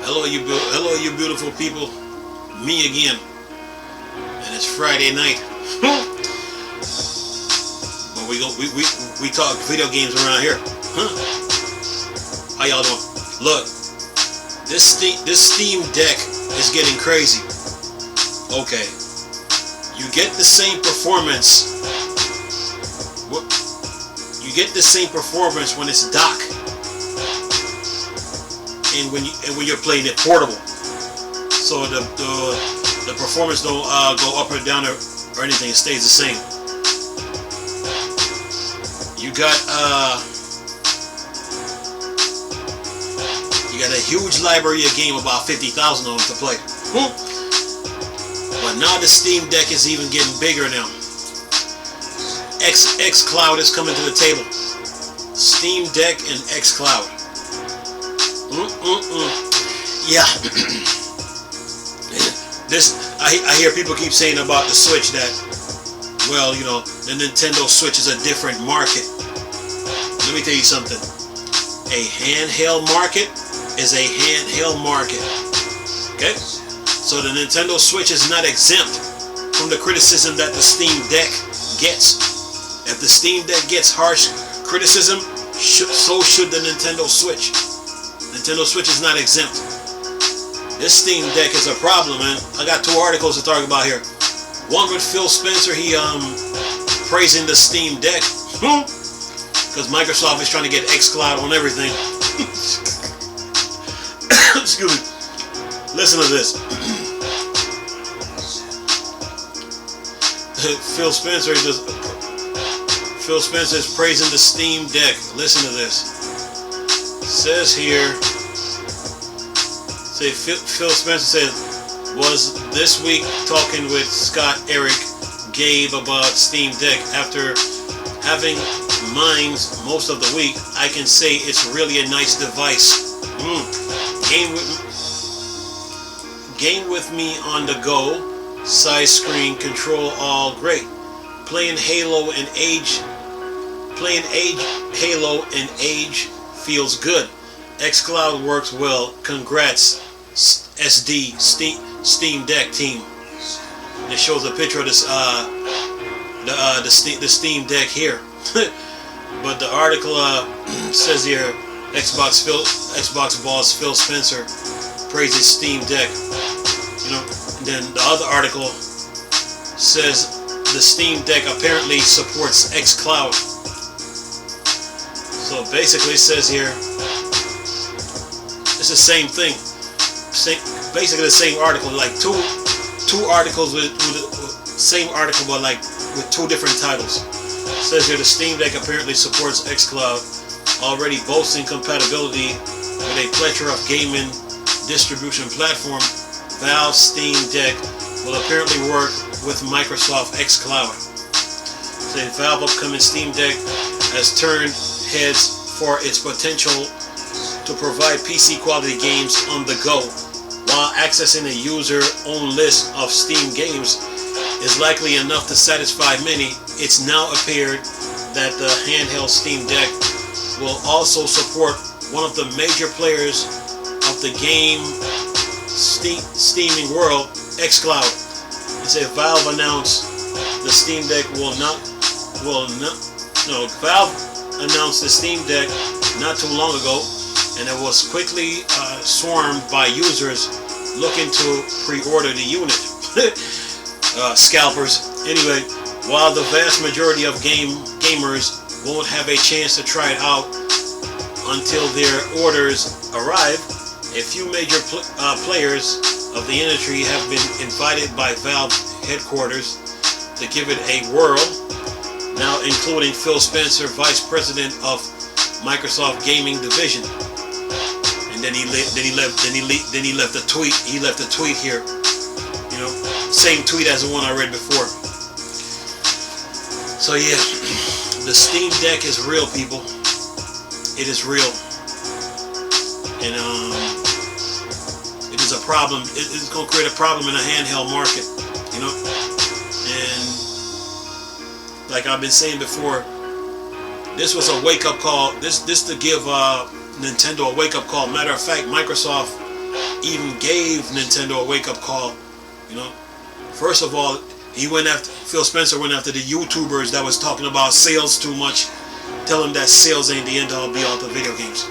Hello, you beautiful people. Me again, and it's Friday night. But we talk video games around here. How y'all doing? Look, this Steam Deck is getting crazy. Okay, you get the same performance. You get the same performance when it's dock, and when you're playing it portable. So the performance don't go up or down or anything. It stays the same. You got a huge library of game, about 50,000 of them to play. But now the Steam Deck is even getting bigger now. Xcloud is coming to the table. Steam Deck and Xcloud. Yeah. I hear people keep saying about the Switch that, well, you know, the Nintendo Switch is a different market. Let me tell you something. A handheld market is a handheld market. Okay? So the Nintendo Switch is not exempt from the criticism that the Steam Deck gets. If the Steam Deck gets harsh criticism, so should the Nintendo Switch. Nintendo Switch is not exempt. This Steam Deck is a problem, man. I got two articles to talk about here. One with Phil Spencer, he praising the Steam Deck because Microsoft is trying to get Xcloud on everything. Excuse me. Listen to this. Phil Spencer is praising the Steam Deck. Listen to this. Says here. Phil Spencer says, was this week talking with Scott, Eric, Gabe about Steam Deck. After having mine most of the week, I can say it's really a nice device. Game with me on the go, size screen, control all great. Playing Halo and Age feels good. Xcloud works well. Congrats, Steam Deck team. And it shows a picture of this the Steam Deck here. But the article says here, Xbox boss Phil Spencer praises Steam Deck. You know, and then the other article says the Steam Deck apparently supports Xcloud. So basically, it says here, it's the same thing. Basically the same article, like two articles with same article, but like with two different titles. It says here the Steam Deck apparently supports Xcloud, already boasting compatibility with a plethora of gaming distribution platform. Valve Steam Deck will apparently work with Microsoft Xcloud. The Valve upcoming Steam Deck has turned heads for its potential to provide PC quality games on the go. While accessing a user-owned list of Steam games is likely enough to satisfy many, it's now appeared that the handheld Steam Deck will also support one of the major players of the game steaming world, Xcloud. It said Valve announced the Steam Deck Valve announced the Steam Deck not too long ago, and it was quickly swarmed by users looking to pre-order the unit. Scalpers. Anyway, while the vast majority of gamers won't have a chance to try it out until their orders arrive, a few major players of the industry have been invited by Valve headquarters to give it a whirl. Now, including Phil Spencer, Vice President of Microsoft Gaming Division. And then he left a tweet. He left a tweet here. You know, same tweet as the one I read before. So yeah, the Steam Deck is real, people. It is real, and it is a problem. It's going to create a problem in the handheld market. You know, and like I've been saying before, this was a wake-up call. This to give Nintendo a wake-up call. Matter of fact, Microsoft even gave Nintendo a wake-up call. You know, first of all, Phil Spencer went after the YouTubers that was talking about sales too much, tell them that sales ain't the end all be all to video games.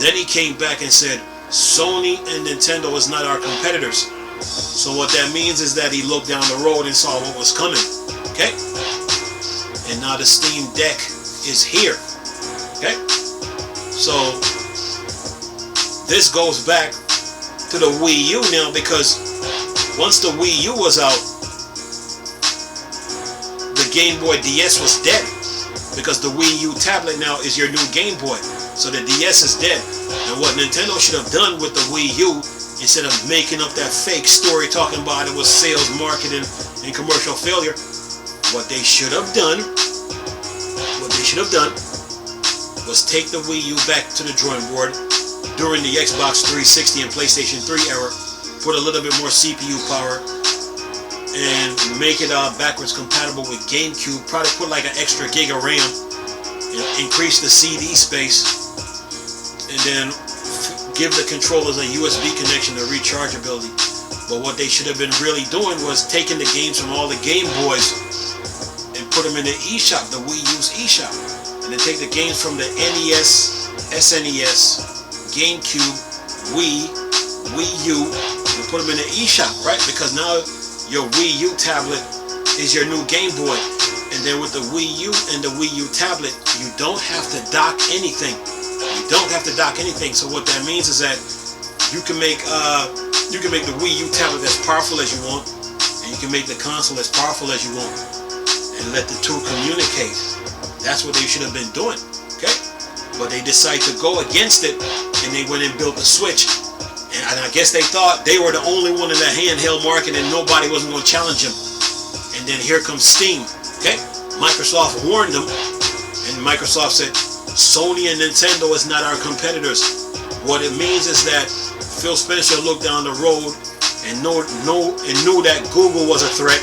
Then he came back and said, Sony and Nintendo is not our competitors. So what that means is that he looked down the road and saw what was coming. Okay? And now the Steam Deck is here. Okay? So this goes back to the Wii U now, because once the Wii U was out, the Game Boy DS was dead, because the Wii U tablet now is your new Game Boy. So the DS is dead. And what Nintendo should have done with the Wii U, instead of making up that fake story talking about it was sales, marketing, and commercial failure, what they should have done was take the Wii U back to the drawing board during the Xbox 360 and PlayStation 3 era, put a little bit more CPU power, and make it backwards compatible with GameCube. Probably put like an extra gig of RAM, and increase the CD space, and then give the controllers a USB connection to rechargeability. But what they should have been really doing was taking the games from all the Game Boys and put them in the eShop, the Wii U's eShop, and then take the games from the NES, SNES, GameCube, Wii U, and put them in the eShop, right? Because now your Wii U tablet is your new Game Boy. And then with the Wii U and the Wii U tablet, you don't have to dock anything. You don't have to dock anything. So what that means is that you can make the Wii U tablet as powerful as you want, and you can make the console as powerful as you want, and let the two communicate. That's what they should have been doing. Okay? But they decided to go against it, and they went and built the Switch. And I guess they thought they were the only one in the handheld market and nobody wasn't going to challenge them. And then here comes Steam. Okay? Microsoft warned them, and Microsoft said, Sony and Nintendo is not our competitors. What it means is that Phil Spencer looked down the road and knew that Google was a threat,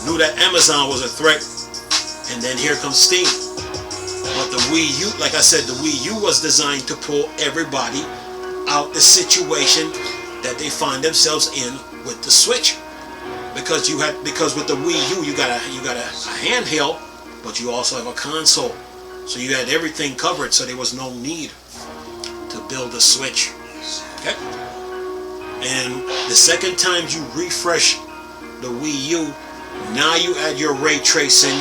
knew that Amazon was a threat, and then here comes Steam. But the Wii U, like I said, the Wii U was designed to pull everybody out the situation that they find themselves in with the Switch, because with the Wii U you got a handheld, but you also have a console, so you had everything covered. So there was no need to build a Switch. Okay, and the second time you refresh the Wii U, now you add your ray tracing,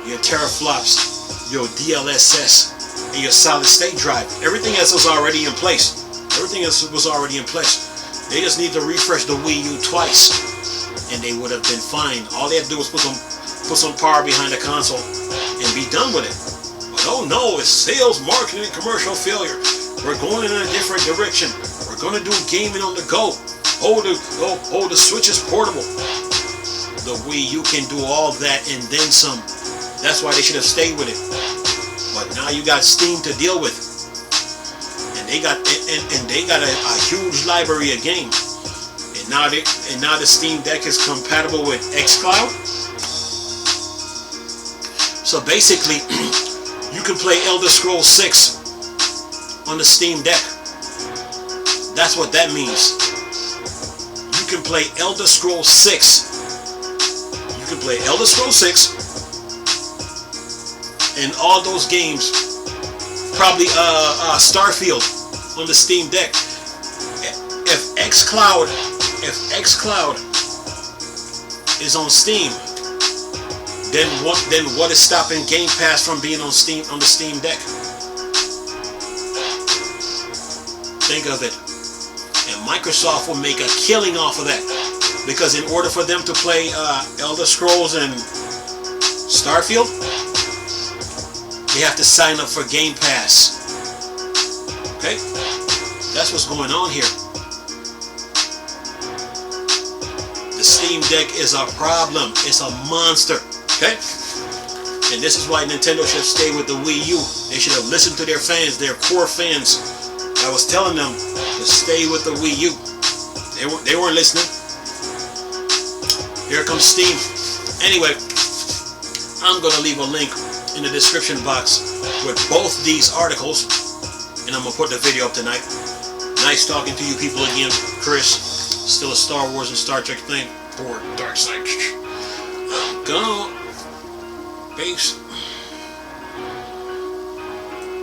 your teraflops, your DLSS, and your solid state drive. Everything else was already in place. Everything else was already in place. They just need to refresh the Wii U twice, and they would have been fine. All they had to do was put some power behind the console and be done with it. But oh no, it's sales, marketing, and commercial failure. We're going in a different direction. We're going to do gaming on the go. Oh, the Switch is portable. The Wii U can do all that and then some. That's why they should have stayed with it. But now you got Steam to deal with. They got a huge library of games, and now the Steam Deck is compatible with Xcloud. So basically, you can play Elder Scrolls 6 on the Steam Deck. That's what that means. You can play Elder Scrolls 6. You can play Elder Scrolls 6 and all those games. Probably Starfield on the Steam Deck. If Xcloud is on Steam, then what is stopping Game Pass from being on the Steam Deck? Think of it. And Microsoft will make a killing off of that, because in order for them to play Elder Scrolls and Starfield, they have to sign up for Game Pass. Okay? That's what's going on here. The Steam Deck is a problem. It's a monster. Okay? And this is why Nintendo should have stayed with the Wii U. They should have listened to their fans, their core fans. I was telling them to stay with the Wii U. They weren't listening. Here comes Steam. Anyway, I'm going to leave a link in the description box with both these articles. and I'm gonna put the video up tonight. Nice talking to you people again, Chris. Still a Star Wars and Star Trek thing. Or Dark Side. I'm gone. Peace.